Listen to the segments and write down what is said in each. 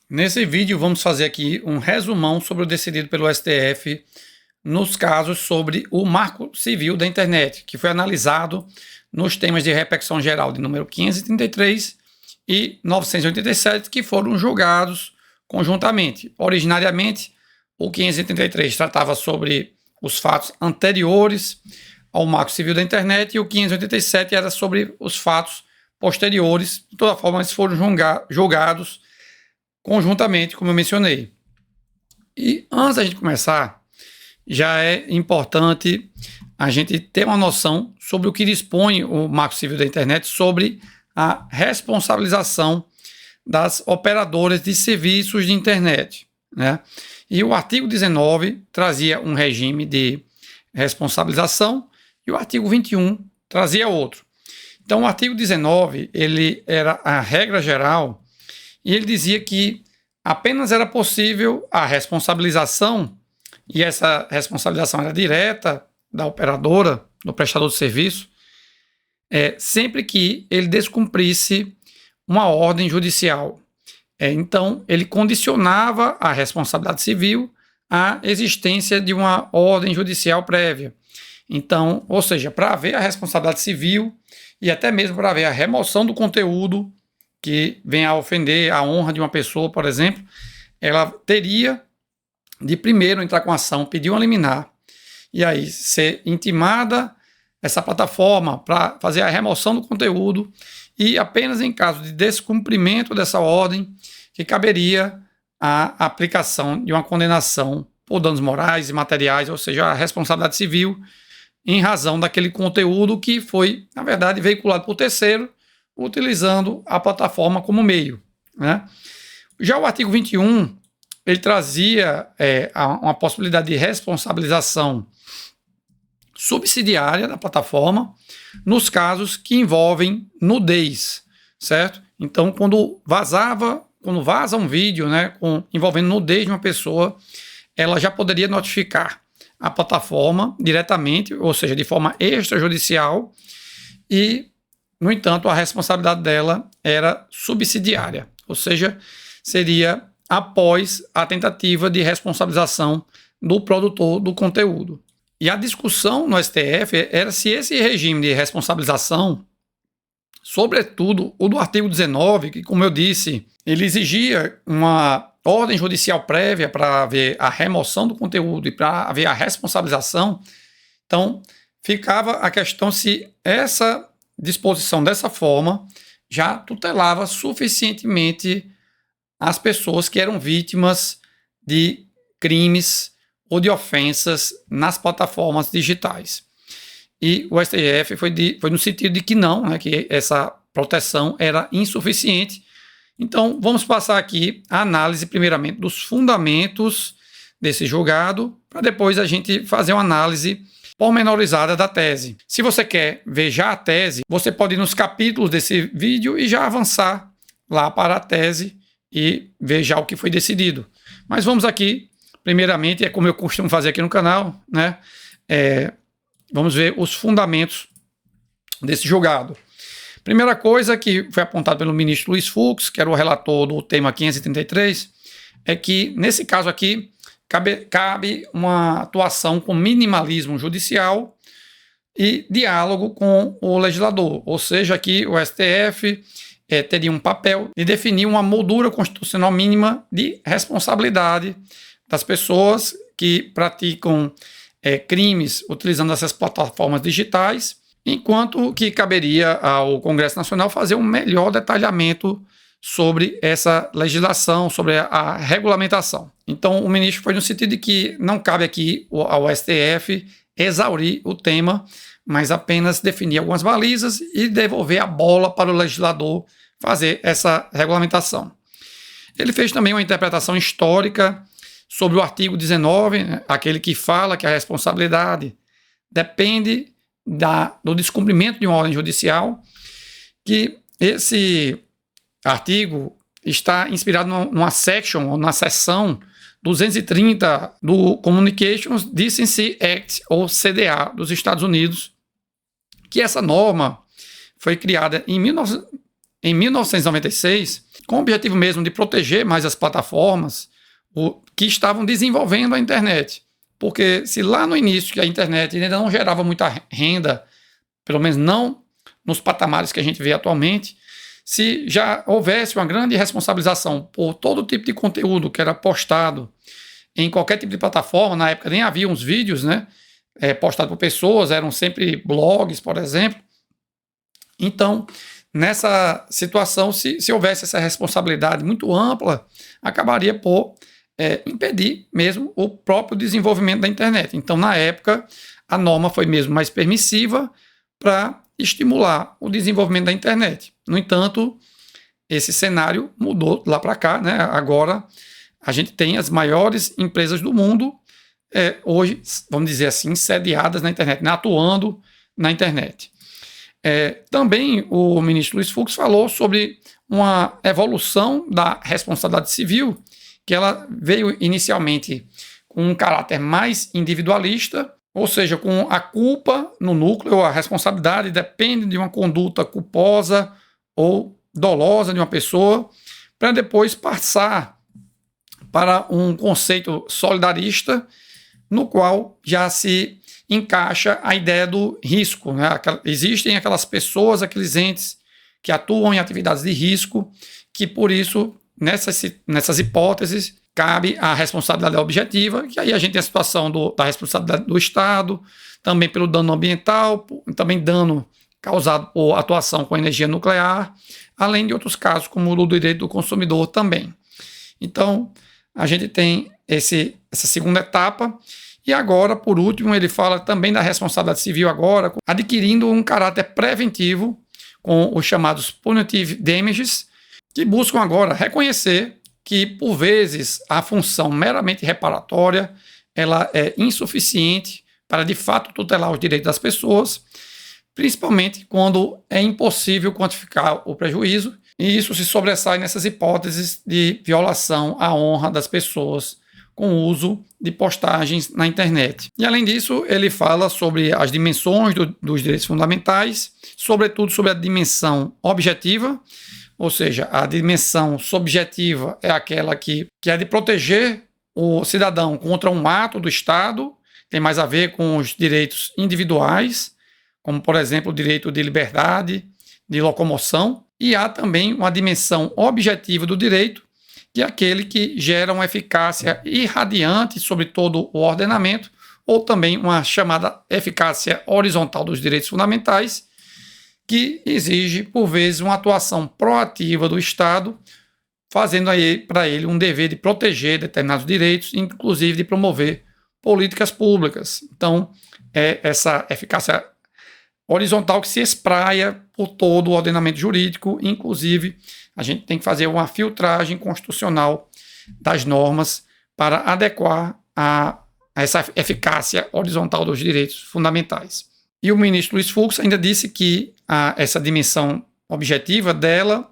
Nesse vídeo vamos fazer aqui um resumão sobre o decidido pelo STF nos casos sobre o Marco Civil da Internet, que foi analisado nos temas de repercussão geral de número 533 e 987, que foram julgados conjuntamente. Originariamente, o 533 tratava sobre os fatos anteriores ao Marco Civil da Internet e o 587 era sobre os fatos posteriores. De toda forma, eles foram julgados conjuntamente, como eu mencionei. E antes da gente começar, já é importante a gente ter uma noção sobre o que dispõe o Marco Civil da Internet sobre a responsabilização das operadoras de serviços de internet, né? E o artigo 19 trazia um regime de responsabilização e o artigo 21 trazia outro. Então, o artigo 19, ele era a regra geral e ele dizia que apenas era possível a responsabilização, e essa responsabilização era direta da operadora, do prestador de serviço, sempre que ele descumprisse uma ordem judicial. Então, ele condicionava a responsabilidade civil à existência de uma ordem judicial prévia. Então, ou seja, para haver a responsabilidade civil e até mesmo para haver a remoção do conteúdo que venha a ofender a honra de uma pessoa, por exemplo, ela teria de primeiro entrar com ação, pedir uma liminar, e aí ser intimada essa plataforma para fazer a remoção do conteúdo, e apenas em caso de descumprimento dessa ordem que caberia a aplicação de uma condenação por danos morais e materiais, ou seja, a responsabilidade civil em razão daquele conteúdo que foi, na verdade, veiculado por terceiro, utilizando a plataforma como meio, né? Já o artigo 21, ele trazia uma possibilidade de responsabilização subsidiária da plataforma nos casos que envolvem nudez, certo? Então, quando vaza um vídeo, né, envolvendo nudez de uma pessoa, ela já poderia notificar a plataforma diretamente, ou seja, de forma extrajudicial, e no entanto, a responsabilidade dela era subsidiária, ou seja, seria após a tentativa de responsabilização do produtor do conteúdo. E a discussão no STF era se esse regime de responsabilização, sobretudo o do artigo 19, que, como eu disse, ele exigia uma ordem judicial prévia para haver a remoção do conteúdo e para haver a responsabilização. Então, ficava a questão se essa disposição dessa forma já tutelava suficientemente as pessoas que eram vítimas de crimes ou de ofensas nas plataformas digitais. E o STF foi no sentido de que não, né, que essa proteção era insuficiente. Então, vamos passar aqui a análise, primeiramente, dos fundamentos desse julgado, para depois a gente fazer uma análise pormenorizada da tese. Se você quer ver já a tese, você pode ir nos capítulos desse vídeo e já avançar lá para a tese e ver já o que foi decidido. Mas vamos aqui, primeiramente, é como eu costumo fazer aqui no canal, né? Vamos ver os fundamentos desse julgado. Primeira coisa que foi apontada pelo ministro Luiz Fux, que era o relator do tema 533, é que, nesse caso aqui, cabe uma atuação com minimalismo judicial e diálogo com o legislador. Ou seja, aqui o STF teria um papel de definir uma moldura constitucional mínima de responsabilidade das pessoas que praticam crimes utilizando essas plataformas digitais, enquanto que caberia ao Congresso Nacional fazer um melhor detalhamento sobre essa legislação, sobre a regulamentação. Então, o ministro foi no sentido de que não cabe aqui ao STF exaurir o tema, mas apenas definir algumas balizas e devolver a bola para o legislador fazer essa regulamentação. Ele fez também uma interpretação histórica sobre o artigo 19, né, aquele que fala que a responsabilidade depende do descumprimento de uma ordem judicial, que esse artigo está inspirado numa section, ou na seção 230 do Communications Decency Act, ou CDA, dos Estados Unidos, que essa norma foi criada em em 1996, com o objetivo mesmo de proteger mais as plataformas que estavam desenvolvendo a internet. Porque se lá no início que a internet ainda não gerava muita renda, pelo menos não nos patamares que a gente vê atualmente, se já houvesse uma grande responsabilização por todo tipo de conteúdo que era postado em qualquer tipo de plataforma, na época nem havia uns vídeos, né, postados por pessoas, eram sempre blogs, por exemplo. Então, nessa situação, se houvesse essa responsabilidade muito ampla, acabaria por impedir mesmo o próprio desenvolvimento da internet. Então, na época, a norma foi mesmo mais permissiva para estimular o desenvolvimento da internet. No entanto, esse cenário mudou lá para cá, né? Agora a gente tem as maiores empresas do mundo hoje, vamos dizer assim, sediadas na internet, né? Atuando na internet. Também o ministro Luiz Fux falou sobre uma evolução da responsabilidade civil, que ela veio inicialmente com um caráter mais individualista, ou seja, com a culpa no núcleo, a responsabilidade depende de uma conduta culposa ou dolosa de uma pessoa, para depois passar para um conceito solidarista, no qual já se encaixa a ideia do risco, né? Existem aquelas pessoas, aqueles entes que atuam em atividades de risco, que por isso, nessas hipóteses, cabe a responsabilidade objetiva, que aí a gente tem a situação da responsabilidade do Estado, também pelo dano ambiental, também dano causado por atuação com energia nuclear, além de outros casos, como o do direito do consumidor também. Então, a gente tem essa segunda etapa, e agora, por último, ele fala também da responsabilidade civil agora, adquirindo um caráter preventivo com os chamados punitive damages, que buscam agora reconhecer que, por vezes, a função meramente reparatória ela é insuficiente para, de fato, tutelar os direitos das pessoas, principalmente quando é impossível quantificar o prejuízo, e isso se sobressai nessas hipóteses de violação à honra das pessoas com o uso de postagens na internet. E, além disso, ele fala sobre as dimensões dos direitos fundamentais, sobretudo sobre a dimensão objetiva, ou seja, a dimensão subjetiva é aquela que é de proteger o cidadão contra um ato do Estado, tem mais a ver com os direitos individuais, como, por exemplo, o direito de liberdade, de locomoção, e há também uma dimensão objetiva do direito, que é aquele que gera uma eficácia irradiante sobre todo o ordenamento, ou também uma chamada eficácia horizontal dos direitos fundamentais, que exige, por vezes, uma atuação proativa do Estado, fazendo para ele um dever de proteger determinados direitos, inclusive de promover políticas públicas. Então, é essa eficácia horizontal que se espraia por todo o ordenamento jurídico, inclusive a gente tem que fazer uma filtragem constitucional das normas para adequar a essa eficácia horizontal dos direitos fundamentais. E o ministro Luiz Fux ainda disse que essa dimensão objetiva dela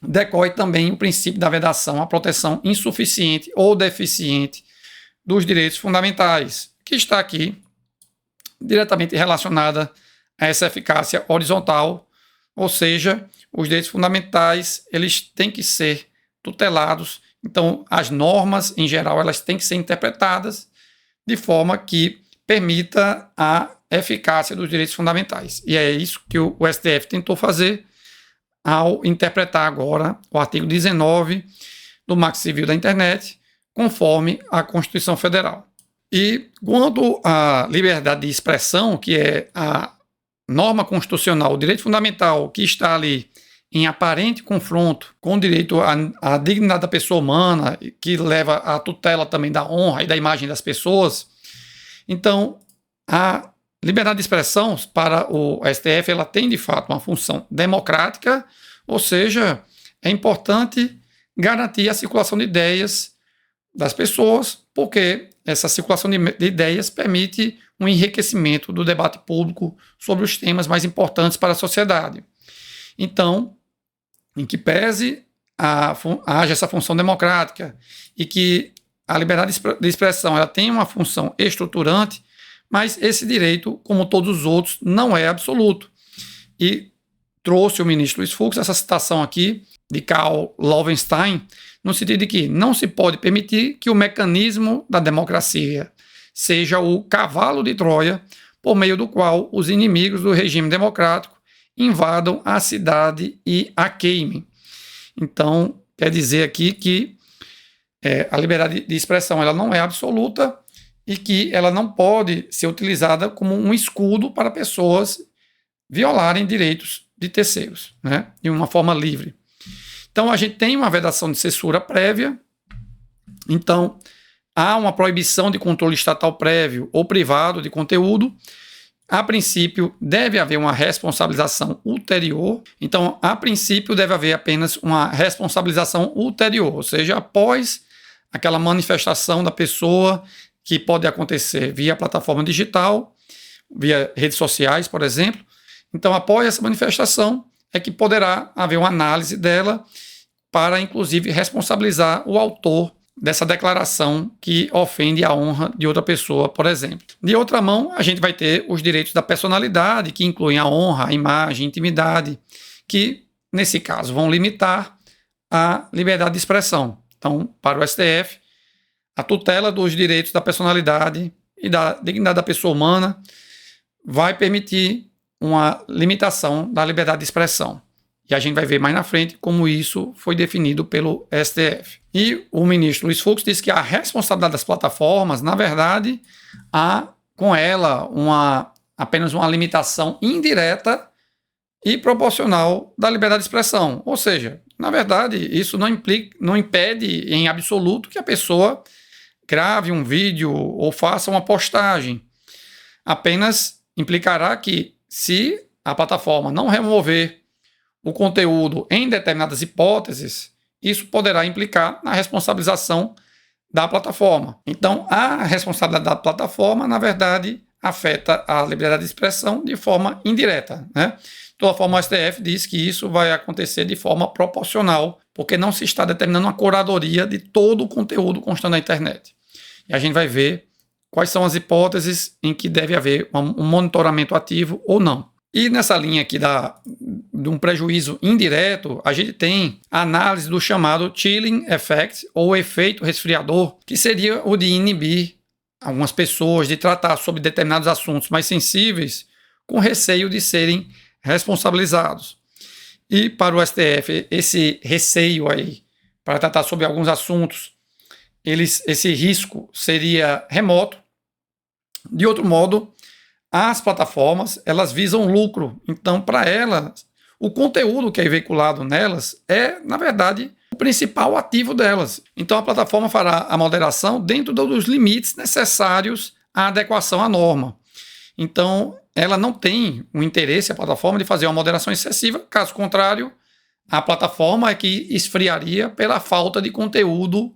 decorre também o princípio da vedação à proteção insuficiente ou deficiente dos direitos fundamentais, que está aqui diretamente relacionada a essa eficácia horizontal, ou seja, os direitos fundamentais eles têm que ser tutelados, então as normas em geral elas têm que ser interpretadas de forma que permita a eficácia dos direitos fundamentais. E é isso que o STF tentou fazer ao interpretar agora o artigo 19 do Marco Civil da Internet, conforme a Constituição Federal. E quanto à liberdade de expressão, que é a norma constitucional, o direito fundamental que está ali em aparente confronto com o direito à dignidade da pessoa humana, que leva à tutela também da honra e da imagem das pessoas, então a liberdade de expressão para o STF ela tem de fato uma função democrática, ou seja, é importante garantir a circulação de ideias das pessoas, porque essa circulação de ideias permite um enriquecimento do debate público sobre os temas mais importantes para a sociedade. Então, em que pese haja essa função democrática e que a liberdade de expressão ela tem uma função estruturante, mas esse direito, como todos os outros, não é absoluto. E trouxe o ministro Luiz Fux essa citação aqui de Karl Loewenstein, no sentido de que não se pode permitir que o mecanismo da democracia seja o cavalo de Troia por meio do qual os inimigos do regime democrático invadam a cidade e a queimem. Então, quer dizer aqui que a liberdade de expressão ela não é absoluta e que ela não pode ser utilizada como um escudo para pessoas violarem direitos de terceiros, né, de uma forma livre. Então, a gente tem uma vedação de censura prévia, então há uma proibição de controle estatal prévio ou privado de conteúdo. A princípio, deve haver uma responsabilização ulterior. Então, a princípio, deve haver apenas uma responsabilização ulterior, ou seja, após aquela manifestação da pessoa, que pode acontecer via plataforma digital, via redes sociais, por exemplo. Então, após essa manifestação, é que poderá haver uma análise dela para, inclusive, responsabilizar o autor dessa declaração que ofende a honra de outra pessoa, por exemplo. De outra mão, a gente vai ter os direitos da personalidade, que incluem a honra, a imagem, a intimidade, que, nesse caso, vão limitar a liberdade de expressão. Então, para o STF, a tutela dos direitos da personalidade e da dignidade da pessoa humana vai permitir uma limitação da liberdade de expressão. E a gente vai ver mais na frente como isso foi definido pelo STF. E o ministro Luiz Fux disse que a responsabilidade das plataformas, na verdade, há com ela apenas uma limitação indireta e proporcional da liberdade de expressão. Ou seja, na verdade, isso não impede em absoluto que a pessoa grave um vídeo ou faça uma postagem. Apenas implicará que, se a plataforma não remover o conteúdo em determinadas hipóteses, isso poderá implicar na responsabilização da plataforma. Então, a responsabilidade da plataforma, na verdade, afeta a liberdade de expressão de forma indireta, né? De toda forma, o STF diz que isso vai acontecer de forma proporcional, porque não se está determinando uma curadoria de todo o conteúdo constante na internet. E a gente vai ver quais são as hipóteses em que deve haver um monitoramento ativo ou não. E nessa linha aqui de um prejuízo indireto, a gente tem a análise do chamado chilling effect, ou efeito resfriador, que seria o de inibir algumas pessoas de tratar sobre determinados assuntos mais sensíveis com receio de serem responsabilizados. E para o STF, esse receio aí para tratar sobre alguns assuntos, esse risco seria remoto. De outro modo, as plataformas, elas visam lucro. Então, para elas, o conteúdo que é veiculado nelas é, na verdade, o principal ativo delas. Então, a plataforma fará a moderação dentro dos limites necessários à adequação à norma. Então, ela não tem o interesse, a plataforma, de fazer uma moderação excessiva. Caso contrário, a plataforma é que esfriaria pela falta de conteúdo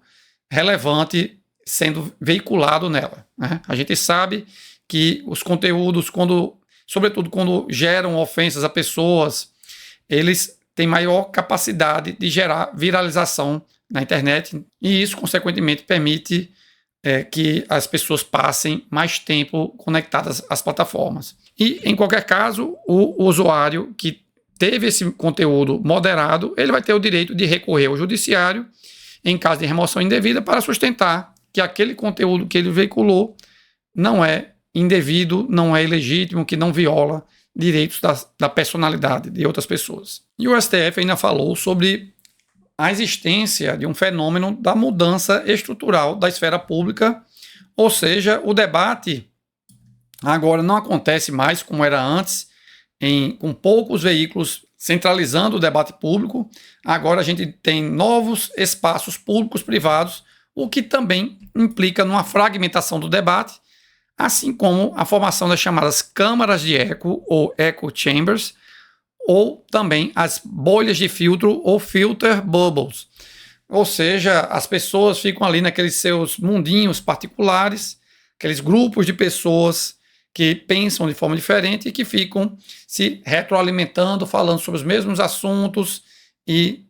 relevante sendo veiculado nela, né? A gente sabe que os conteúdos, sobretudo quando geram ofensas a pessoas, eles têm maior capacidade de gerar viralização na internet, e isso, consequentemente, permite que as pessoas passem mais tempo conectadas às plataformas. E, em qualquer caso, o usuário que teve esse conteúdo moderado, ele vai ter o direito de recorrer ao judiciário em caso de remoção indevida para sustentar que aquele conteúdo que ele veiculou não é indevido, não é ilegítimo, que não viola direitos da personalidade de outras pessoas. E o STF ainda falou sobre a existência de um fenômeno da mudança estrutural da esfera pública, ou seja, o debate agora não acontece mais como era antes, com poucos veículos centralizando o debate público. Agora a gente tem novos espaços públicos privados, o que também implica numa fragmentação do debate, assim como a formação das chamadas câmaras de eco, ou echo chambers, ou também as bolhas de filtro, ou filter bubbles. Ou seja, as pessoas ficam ali naqueles seus mundinhos particulares, aqueles grupos de pessoas que pensam de forma diferente e que ficam se retroalimentando, falando sobre os mesmos assuntos e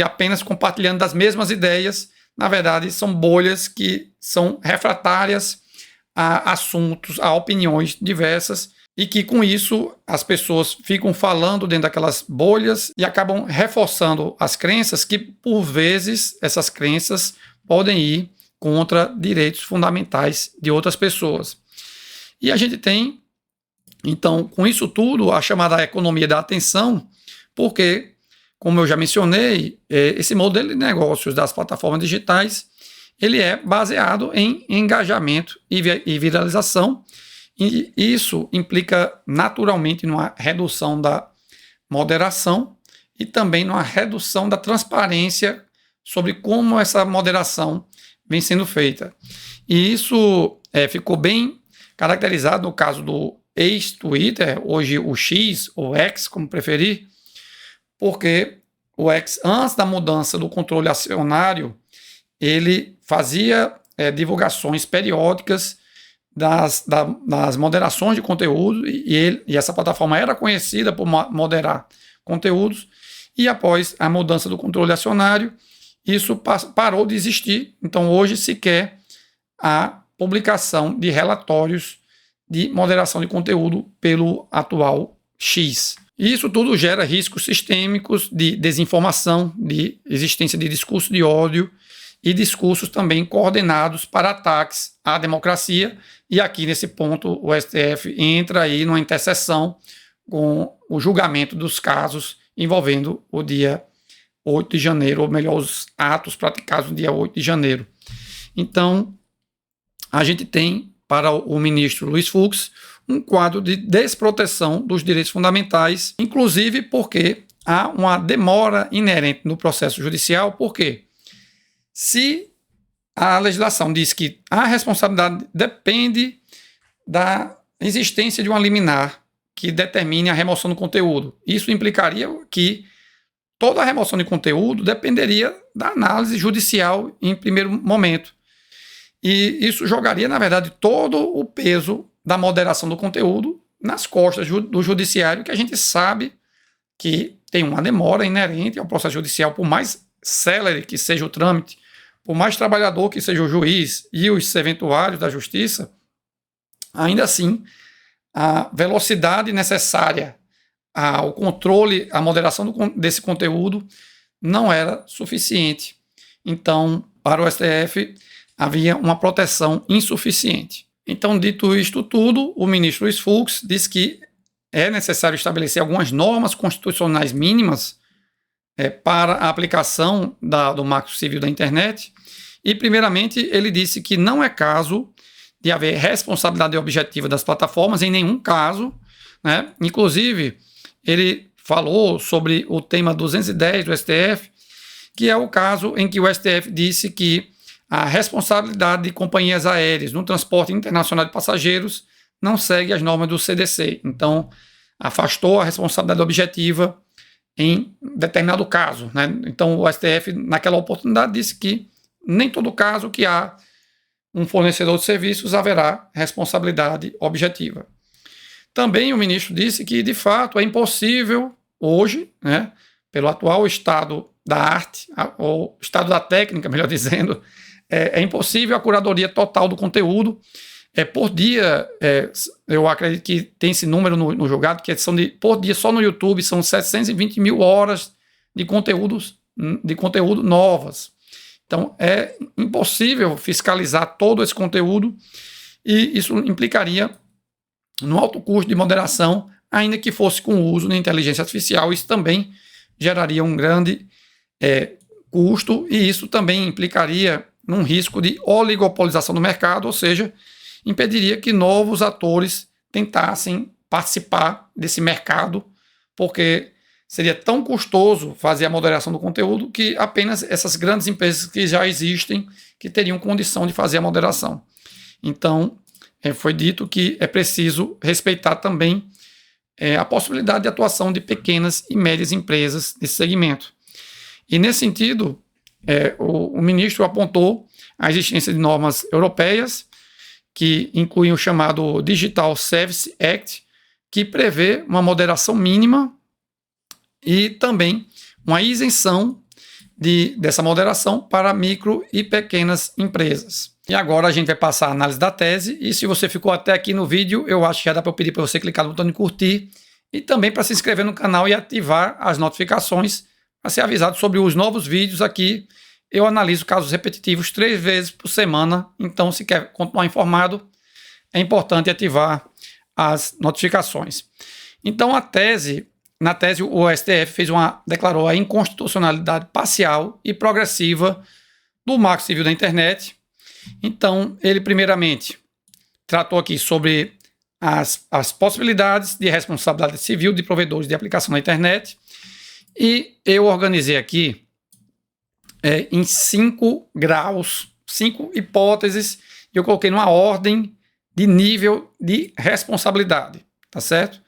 apenas compartilhando das mesmas ideias. Na verdade, são bolhas que são refratárias a assuntos, a opiniões diversas, e que com isso as pessoas ficam falando dentro daquelas bolhas e acabam reforçando as crenças que, por vezes, essas crenças podem ir contra direitos fundamentais de outras pessoas. E a gente tem, então, com isso tudo, a chamada economia da atenção, porque, como eu já mencionei, esse modelo de negócios das plataformas digitais, ele é baseado em engajamento e viralização, e isso implica naturalmente numa redução da moderação e também numa redução da transparência sobre como essa moderação vem sendo feita. E isso ficou bem caracterizado no caso do ex-Twitter, hoje o X ou X, como preferir, porque o X, antes da mudança do controle acionário, ele fazia divulgações periódicas das moderações de conteúdo e essa plataforma era conhecida por moderar conteúdos, e após a mudança do controle acionário, isso parou de existir. Então hoje se quer a publicação de relatórios de moderação de conteúdo pelo atual X. E isso tudo gera riscos sistêmicos de desinformação, de existência de discurso de ódio e discursos também coordenados para ataques à democracia. E aqui, nesse ponto, o STF entra aí numa interseção com o julgamento dos casos envolvendo o dia 8 de janeiro, ou melhor, os atos praticados no dia 8 de janeiro. Então, a gente tem, para o ministro Luiz Fux, um quadro de desproteção dos direitos fundamentais, inclusive porque há uma demora inerente no processo judicial. Por quê? Se a legislação diz que a responsabilidade depende da existência de uma liminar que determine a remoção do conteúdo, isso implicaria que toda a remoção de conteúdo dependeria da análise judicial em primeiro momento. E isso jogaria, na verdade, todo o peso da moderação do conteúdo nas costas do judiciário, que a gente sabe que tem uma demora inerente ao processo judicial, por mais célere que seja o trâmite, por mais trabalhador que seja o juiz e os serventuários da justiça, ainda assim, a velocidade necessária ao controle, à moderação desse conteúdo não era suficiente. Então, para o STF, havia uma proteção insuficiente. Então, dito isto tudo, o ministro Luiz Fux diz que é necessário estabelecer algumas normas constitucionais mínimas para a aplicação do Marco Civil da Internet. E, primeiramente, ele disse que não é caso de haver responsabilidade objetiva das plataformas, em nenhum caso, né? Inclusive, ele falou sobre o tema 210 do STF, que é o caso em que o STF disse que a responsabilidade de companhias aéreas no transporte internacional de passageiros não segue as normas do CDC. Então, afastou a responsabilidade objetiva em determinado caso, né? Então, o STF, naquela oportunidade, disse que nem todo caso que há um fornecedor de serviços haverá responsabilidade objetiva. Também o ministro disse que, de fato, é impossível hoje, né, pelo atual estado da arte, ou estado da técnica, melhor dizendo, é impossível a curadoria total do conteúdo. Por dia, eu acredito que tem esse número no julgado, que são por dia só no YouTube, são 720 mil horas de conteúdo novas. Então, é impossível fiscalizar todo esse conteúdo e isso implicaria no alto custo de moderação, ainda que fosse com o uso da inteligência artificial. Isso também geraria um grande custo e isso também implicaria num risco de oligopolização do mercado, ou seja, impediria que novos atores tentassem participar desse mercado, porque seria tão custoso fazer a moderação do conteúdo que apenas essas grandes empresas que já existem que teriam condição de fazer a moderação. Então, foi dito que é preciso respeitar também a possibilidade de atuação de pequenas e médias empresas desse segmento. E, nesse sentido, o ministro apontou a existência de normas europeias que incluem o chamado Digital Services Act, que prevê uma moderação mínima e também uma isenção dessa moderação para micro e pequenas empresas. E agora a gente vai passar a análise da tese. E se você ficou até aqui no vídeo, eu acho que já dá para eu pedir para você clicar no botão de curtir e também para se inscrever no canal e ativar as notificações para ser avisado sobre os novos vídeos aqui. Eu analiso casos repetitivos 3 vezes por semana, então se quer continuar informado, é importante ativar as notificações. Então na tese o STF declarou a inconstitucionalidade parcial e progressiva do Marco Civil da Internet. Então ele primeiramente tratou aqui sobre as possibilidades de responsabilidade civil de provedores de aplicação na internet e eu organizei aqui em 5 graus, 5 hipóteses, e eu coloquei numa ordem de nível de responsabilidade, tá certo?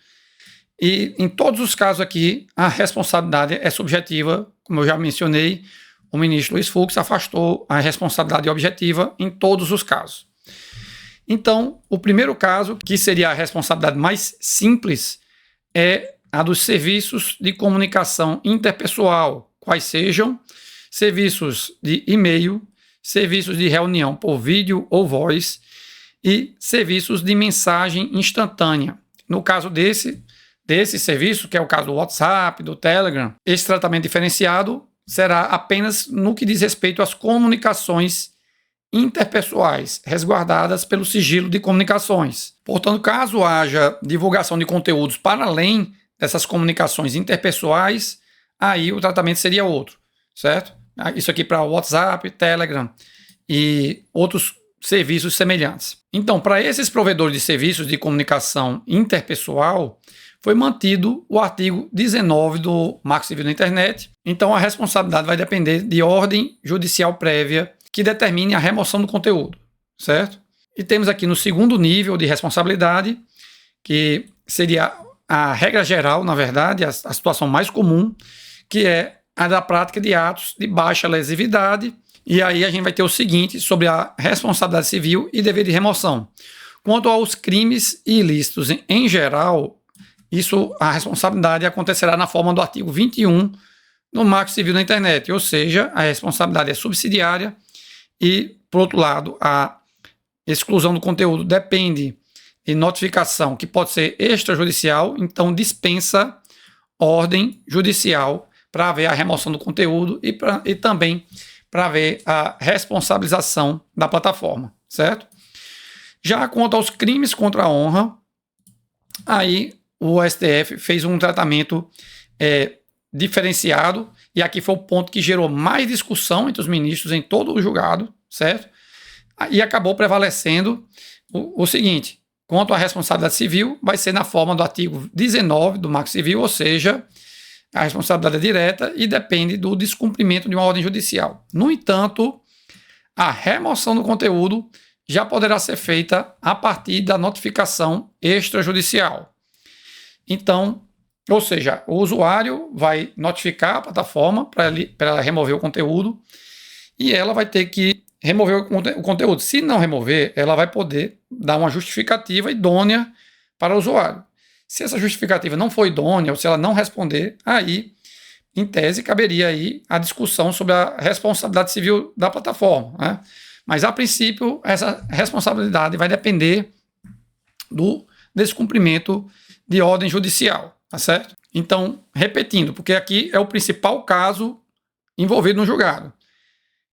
E em todos os casos aqui, a responsabilidade é subjetiva, como eu já mencionei, o ministro Luiz Fux afastou a responsabilidade objetiva em todos os casos. Então, o primeiro caso, que seria a responsabilidade mais simples, é a dos serviços de comunicação interpessoal, quais sejam serviços de e-mail, serviços de reunião por vídeo ou voz e serviços de mensagem instantânea. No caso desse serviço, que é o caso do WhatsApp, do Telegram, esse tratamento diferenciado será apenas no que diz respeito às comunicações interpessoais, resguardadas pelo sigilo de comunicações. Portanto, caso haja divulgação de conteúdos para além dessas comunicações interpessoais, aí o tratamento seria outro, certo? Isso aqui para WhatsApp, Telegram e outros serviços semelhantes. Então, para esses provedores de serviços de comunicação interpessoal, foi mantido o artigo 19 do Marco Civil da Internet. Então, a responsabilidade vai depender de ordem judicial prévia que determine a remoção do conteúdo, certo? E temos aqui no segundo nível de responsabilidade, que seria a regra geral, na verdade, a situação mais comum, que é a da prática de atos de baixa lesividade. E aí a gente vai ter o seguinte sobre a responsabilidade civil e dever de remoção. Quanto aos crimes ilícitos em geral, a responsabilidade acontecerá na forma do artigo 21 do Marco Civil da Internet, ou seja, a responsabilidade é subsidiária e, por outro lado, a exclusão do conteúdo depende de notificação que pode ser extrajudicial, então dispensa ordem judicial para haver a remoção do conteúdo e também para haver a responsabilização da plataforma, certo? Já quanto aos crimes contra a honra, aí o STF fez um tratamento diferenciado, e aqui foi o ponto que gerou mais discussão entre os ministros em todo o julgado, certo? E acabou prevalecendo o seguinte: quanto à responsabilidade civil, vai ser na forma do artigo 19 do Marco Civil, ou seja, a responsabilidade é direta e depende do descumprimento de uma ordem judicial. No entanto, a remoção do conteúdo já poderá ser feita a partir da notificação extrajudicial. Então, ou seja, o usuário vai notificar a plataforma para ela remover o conteúdo e ela vai ter que remover o conteúdo. Se não remover, ela vai poder dar uma justificativa idônea para o usuário. Se essa justificativa não for idônea ou se ela não responder, aí, em tese, caberia aí a discussão sobre a responsabilidade civil da plataforma, né? Mas, a princípio, essa responsabilidade vai depender do descumprimento de ordem judicial, tá certo? Então, repetindo, porque aqui é o principal caso envolvido no julgado.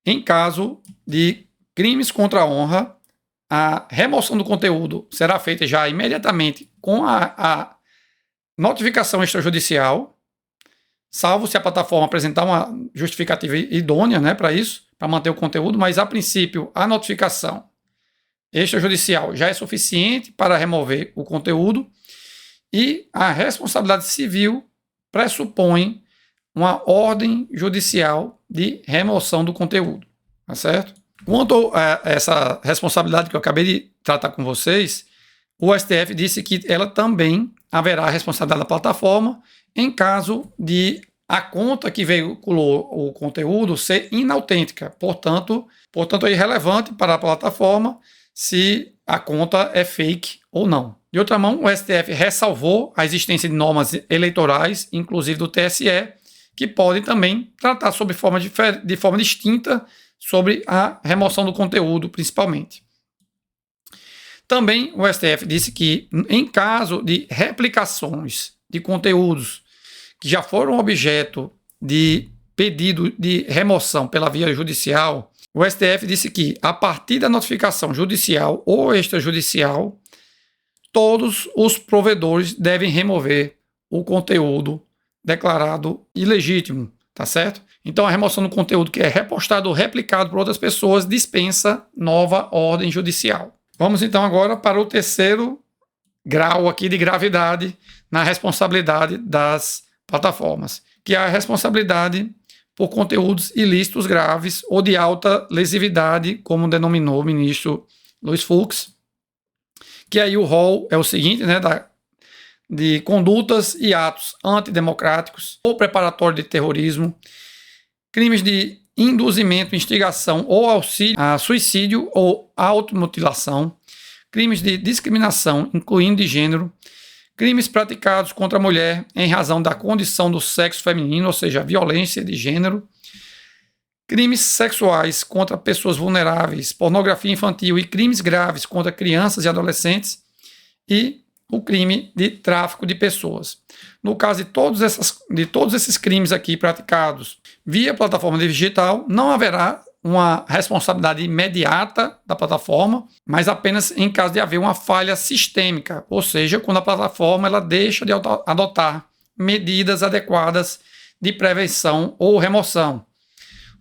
Em caso de crimes contra a honra, a remoção do conteúdo será feita já imediatamente com a notificação extrajudicial, salvo se a plataforma apresentar uma justificativa idônea, né, para isso, para manter o conteúdo, mas a princípio a notificação extrajudicial já é suficiente para remover o conteúdo e a responsabilidade civil pressupõe uma ordem judicial de remoção do conteúdo, tá certo? Quanto a essa responsabilidade que eu acabei de tratar com vocês, o STF disse que ela também haverá a responsabilidade da plataforma em caso de a conta que veiculou o conteúdo ser inautêntica. Portanto, é irrelevante para a plataforma se a conta é fake ou não. De outra mão, o STF ressalvou a existência de normas eleitorais, inclusive do TSE, que podem também tratar de forma distinta sobre a remoção do conteúdo, principalmente. Também o STF disse que, em caso de replicações de conteúdos que já foram objeto de pedido de remoção pela via judicial, o STF disse que, a partir da notificação judicial ou extrajudicial, todos os provedores devem remover o conteúdo declarado ilegítimo, tá certo? Então, a remoção do conteúdo que é repostado ou replicado por outras pessoas dispensa nova ordem judicial. Vamos então agora para o terceiro grau aqui de gravidade na responsabilidade das plataformas, que é a responsabilidade por conteúdos ilícitos graves ou de alta lesividade, como denominou o ministro Luiz Fux, que aí o rol é o seguinte, né, de condutas e atos antidemocráticos ou preparatório de terrorismo, crimes de induzimento, instigação ou auxílio a suicídio ou automutilação, crimes de discriminação, incluindo de gênero, crimes praticados contra a mulher em razão da condição do sexo feminino, ou seja, violência de gênero, crimes sexuais contra pessoas vulneráveis, pornografia infantil e crimes graves contra crianças e adolescentes e o crime de tráfico de pessoas. No caso de todos esses crimes aqui praticados via plataforma digital, não haverá uma responsabilidade imediata da plataforma, mas apenas em caso de haver uma falha sistêmica, ou seja, quando a plataforma ela deixa de adotar medidas adequadas de prevenção ou remoção.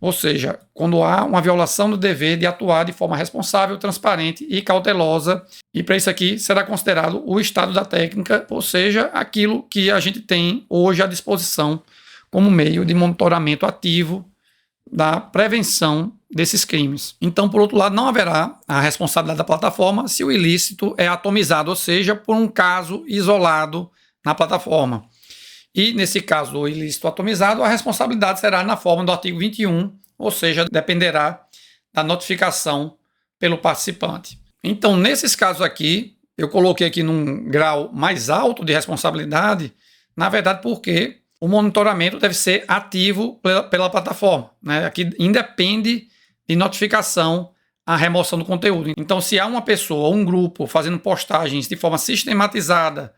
Ou seja, quando há uma violação do dever de atuar de forma responsável, transparente e cautelosa, e para isso aqui será considerado o estado da técnica, ou seja, aquilo que a gente tem hoje à disposição como meio de monitoramento ativo da prevenção desses crimes. Então, por outro lado, não haverá a responsabilidade da plataforma se o ilícito é atomizado, ou seja, por um caso isolado na plataforma. E, nesse caso do ilícito atomizado, a responsabilidade será na forma do artigo 21, ou seja, dependerá da notificação pelo participante. Então, nesses casos aqui, eu coloquei aqui num grau mais alto de responsabilidade, na verdade, porque o monitoramento deve ser ativo pela plataforma, né? Aqui independe de notificação a remoção do conteúdo. Então, se há uma pessoa ou um grupo fazendo postagens de forma sistematizada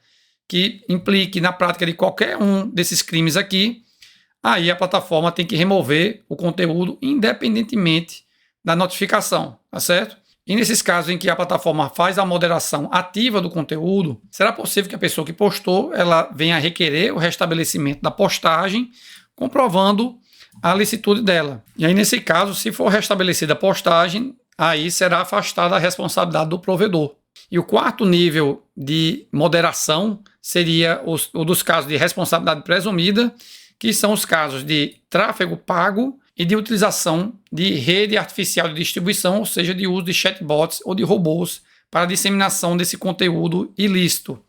que implique na prática de qualquer um desses crimes aqui, aí a plataforma tem que remover o conteúdo independentemente da notificação, tá certo? E nesses casos em que a plataforma faz a moderação ativa do conteúdo, será possível que a pessoa que postou ela venha requerer o restabelecimento da postagem, comprovando a licitude dela. E aí, nesse caso, se for restabelecida a postagem, aí será afastada a responsabilidade do provedor. E o quarto nível de moderação seria o dos casos de responsabilidade presumida, que são os casos de tráfego pago e de utilização de rede artificial de distribuição, ou seja, de uso de chatbots ou de robôs para a disseminação desse conteúdo ilícito.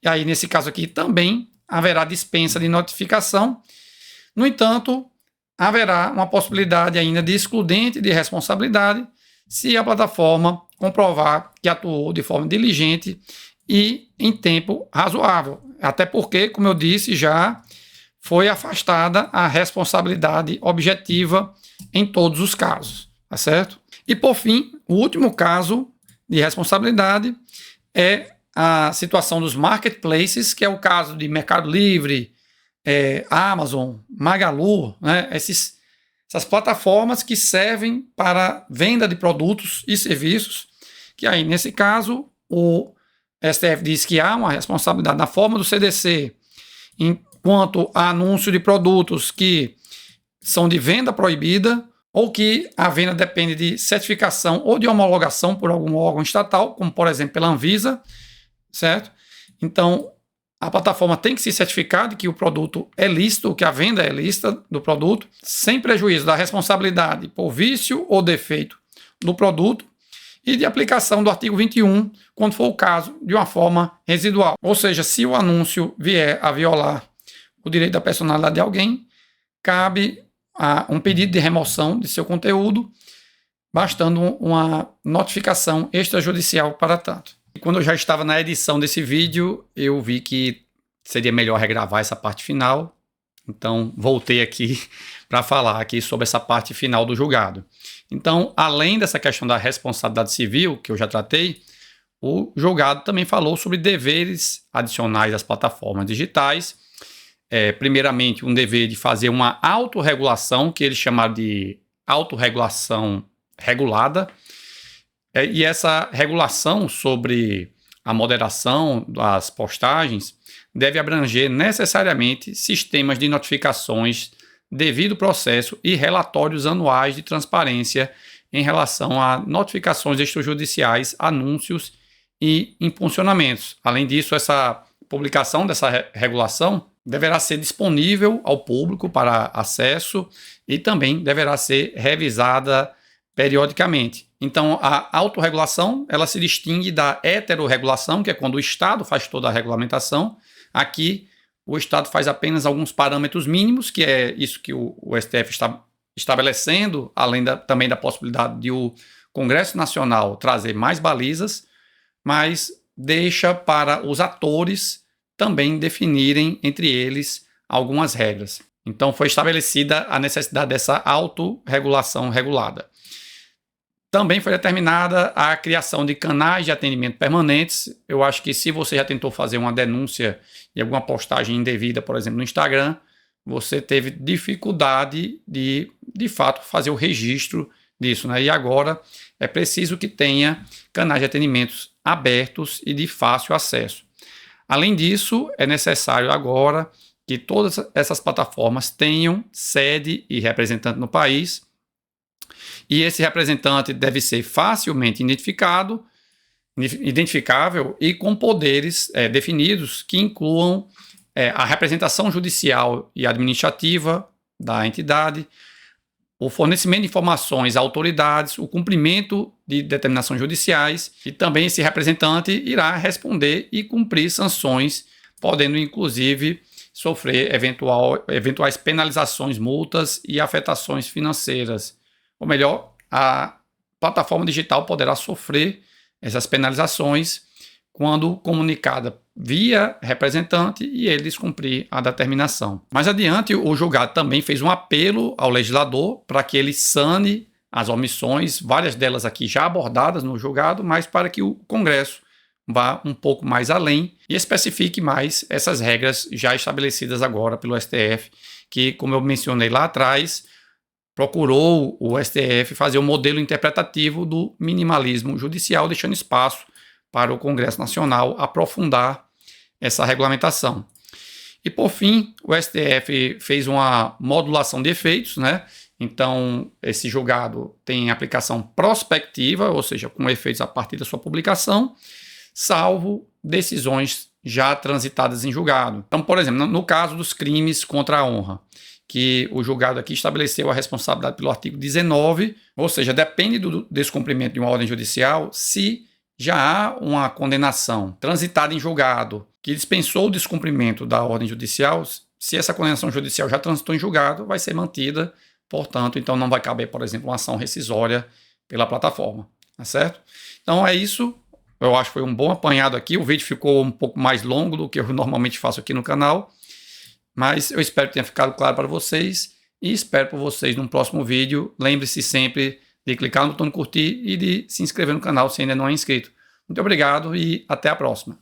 E aí, nesse caso aqui, também haverá dispensa de notificação. No entanto, haverá uma possibilidade ainda de excludente de responsabilidade se a plataforma comprovar que atuou de forma diligente e em tempo razoável. Até porque, como eu disse, já foi afastada a responsabilidade objetiva em todos os casos, tá certo? E, por fim, o último caso de responsabilidade é a situação dos marketplaces, que é o caso de Mercado Livre, Amazon, Magalu, né? Essas plataformas que servem para venda de produtos e serviços, que aí, nesse caso, o STF diz que há uma responsabilidade na forma do CDC, quanto a anúncio de produtos que são de venda proibida ou que a venda depende de certificação ou de homologação por algum órgão estatal, como, por exemplo, pela Anvisa, certo? Então, a plataforma tem que se certificar de que o produto é lícito, que a venda é lícita do produto, sem prejuízo da responsabilidade por vício ou defeito do produto e de aplicação do artigo 21, quando for o caso, de uma forma residual. Ou seja, se o anúncio vier a violar o direito da personalidade de alguém, cabe um pedido de remoção de seu conteúdo, bastando uma notificação extrajudicial para tanto. E quando eu já estava na edição desse vídeo, eu vi que seria melhor regravar essa parte final, Então, voltei aqui para falar aqui sobre essa parte final do julgado. Então, além dessa questão da responsabilidade civil, que eu já tratei, o julgado também falou sobre deveres adicionais das plataformas digitais. Primeiramente, um dever de fazer uma autorregulação, que eles chamaram de autorregulação regulada. E essa regulação sobre a moderação das postagens deve abranger necessariamente sistemas de notificações, devido processo e relatórios anuais de transparência em relação a notificações extrajudiciais, anúncios e impulsionamentos. Além disso, essa publicação dessa regulação deverá ser disponível ao público para acesso e também deverá ser revisada periodicamente. Então, a autorregulação, ela se distingue da heterorregulação, que é quando o Estado faz toda a regulamentação. Aqui, o Estado faz apenas alguns parâmetros mínimos, que é isso que o STF está estabelecendo, além também da possibilidade de o Congresso Nacional trazer mais balizas, mas deixa para os atores também definirem entre eles algumas regras. Então, foi estabelecida a necessidade dessa autorregulação regulada. Também foi determinada a criação de canais de atendimento permanentes. Eu acho que se você já tentou fazer uma denúncia de alguma postagem indevida, por exemplo, no Instagram, você teve dificuldade de fato, fazer o registro disso, né? E agora é preciso que tenha canais de atendimentos abertos e de fácil acesso. Além disso, é necessário agora que todas essas plataformas tenham sede e representante no país. E esse representante deve ser facilmente identificável e com poderes definidos que incluam a representação judicial e administrativa da entidade, o fornecimento de informações a autoridades, o cumprimento de determinações judiciais, e também esse representante irá responder e cumprir sanções, podendo inclusive sofrer eventuais penalizações, multas e afetações financeiras. Ou melhor, a plataforma digital poderá sofrer essas penalizações quando comunicada via representante e ele descumprir a determinação. Mais adiante, o julgado também fez um apelo ao legislador para que ele sane as omissões, várias delas aqui já abordadas no julgado, mas para que o Congresso vá um pouco mais além e especifique mais essas regras já estabelecidas agora pelo STF, que, como eu mencionei lá atrás, procurou o STF fazer um modelo interpretativo do minimalismo judicial, deixando espaço para o Congresso Nacional aprofundar essa regulamentação. E, por fim, o STF fez uma modulação de efeitos, né? Então, esse julgado tem aplicação prospectiva, ou seja, com efeitos a partir da sua publicação, salvo decisões já transitadas em julgado. Então, por exemplo, no caso dos crimes contra a honra, que o julgado aqui estabeleceu a responsabilidade pelo artigo 19, ou seja, depende do descumprimento de uma ordem judicial se já há uma condenação transitada em julgado que dispensou o descumprimento da ordem judicial. Se essa condenação judicial já transitou em julgado, vai ser mantida, portanto, então não vai caber, por exemplo, uma ação rescisória pela plataforma, tá certo? Então é isso, eu acho que foi um bom apanhado aqui, o vídeo ficou um pouco mais longo do que eu normalmente faço aqui no canal, mas eu espero que tenha ficado claro para vocês e espero por vocês num próximo vídeo. Lembre-se sempre de clicar no botão de curtir e de se inscrever no canal se ainda não é inscrito. Muito obrigado e até a próxima.